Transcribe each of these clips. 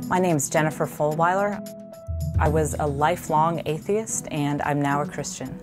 My name's Jennifer Fulweiler. I was a lifelong atheist, and I'm now a Christian.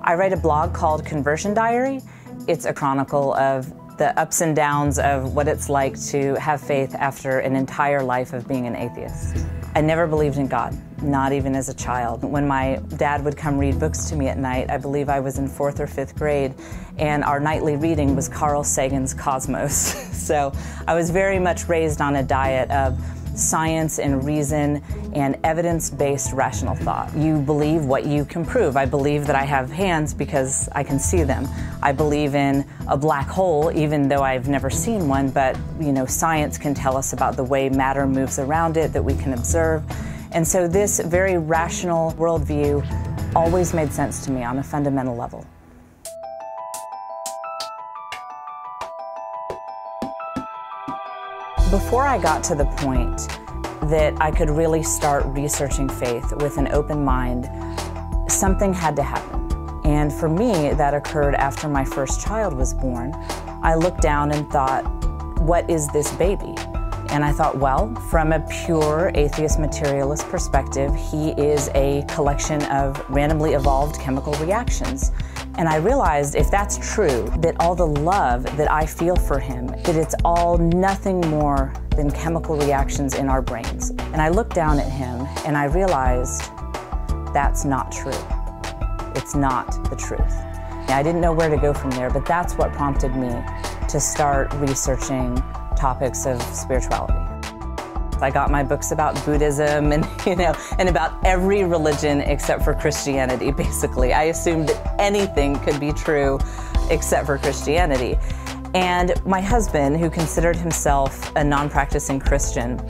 I write a blog called Conversion Diary. It's a chronicle of the ups and downs of what it's like to have faith after an entire life of being an atheist. I never believed in God, not even as a child. When my dad would come read books to me at night, I believe I was in 4th or 5th grade, and our nightly reading was Carl Sagan's Cosmos. So I was very much raised on a diet of science and reason and evidence-based rational thought. You believe what you can prove. I believe that I have hands because I can see them. I believe in a black hole, even though I've never seen one, but science can tell us about the way matter moves around it that we can observe. And so this very rational worldview always made sense to me on a fundamental level. Before I got to the point that I could really start researching faith with an open mind, something had to happen. And for me, that occurred after my first child was born. I looked down and thought, what is this baby? And I thought, well, from a pure atheist materialist perspective, he is a collection of randomly evolved chemical reactions. And I realized if that's true, that all the love that I feel for him, that it's all nothing more than chemical reactions in our brains. And I looked down at him and I realized that's not true. It's not the truth. I didn't know where to go from there, but that's what prompted me to start researching topics of spirituality. I got my books about Buddhism and about every religion except for Christianity, basically. I assumed that anything could be true except for Christianity. And my husband, who considered himself a non-practicing Christian,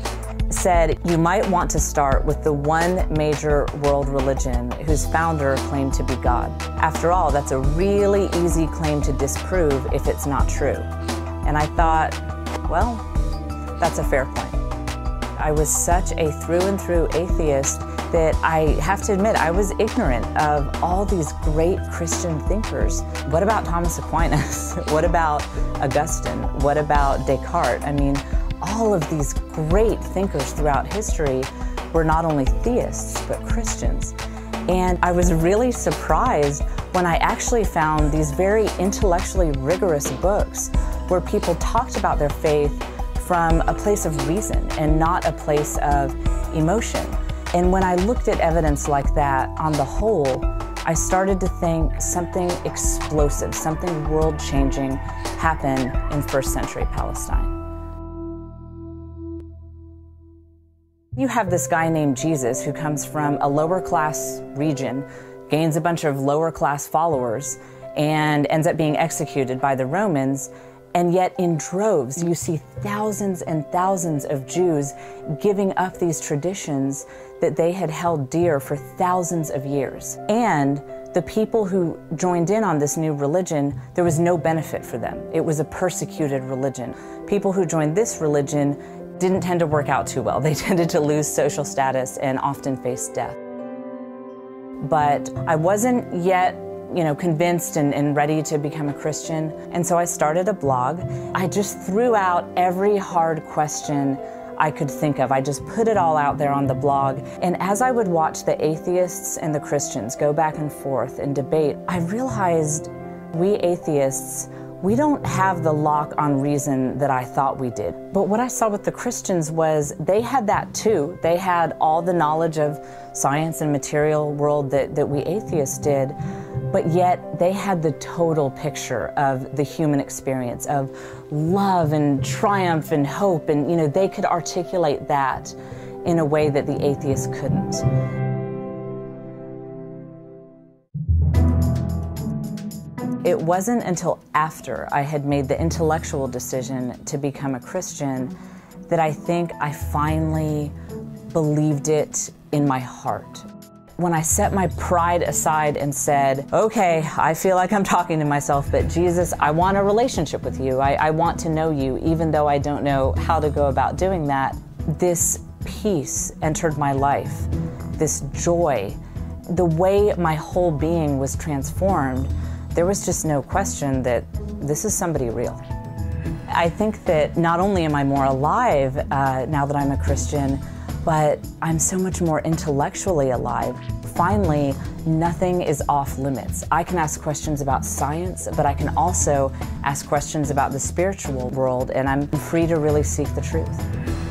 said, you might want to start with the one major world religion whose founder claimed to be God. After all, that's a really easy claim to disprove if it's not true. And I thought, well, that's a fair point. I was such a through and through atheist that I have to admit I was ignorant of all these great Christian thinkers. What about Thomas Aquinas? What about Augustine? What about Descartes? I mean, all of these great thinkers throughout history were not only theists, but Christians. And I was really surprised when I actually found these very intellectually rigorous books where people talked about their faith from a place of reason and not a place of emotion. And when I looked at evidence like that on the whole, I started to think something explosive, something world-changing happened in first century Palestine. You have this guy named Jesus who comes from a lower class region, gains a bunch of lower class followers, and ends up being executed by the Romans. And yet in droves, you see thousands and thousands of Jews giving up these traditions that they had held dear for thousands of years. And the people who joined in on this new religion, there was no benefit for them. It was a persecuted religion. People who joined this religion didn't tend to work out too well. They tended to lose social status and often face death. But I wasn't yet convinced and ready to become a Christian. And so I started a blog. I just threw out every hard question I could think of. I just put it all out there on the blog. And as I would watch the atheists and the Christians go back and forth and debate, I realized we atheists, we don't have the lock on reason that I thought we did. But what I saw with the Christians was they had that too. They had all the knowledge of science and material world that we atheists did, but yet they had the total picture of the human experience of love and triumph and hope, and they could articulate that in a way that the atheists couldn't. It wasn't until after I had made the intellectual decision to become a Christian that I think I finally believed it in my heart. When I set my pride aside and said, okay, I feel like I'm talking to myself, but Jesus, I want a relationship with you. I want to know you, even though I don't know how to go about doing that. This peace entered my life, this joy, the way my whole being was transformed. There was just no question that this is somebody real. I think that not only am I more alive now that I'm a Christian, but I'm so much more intellectually alive. Finally, nothing is off limits. I can ask questions about science, but I can also ask questions about the spiritual world, and I'm free to really seek the truth.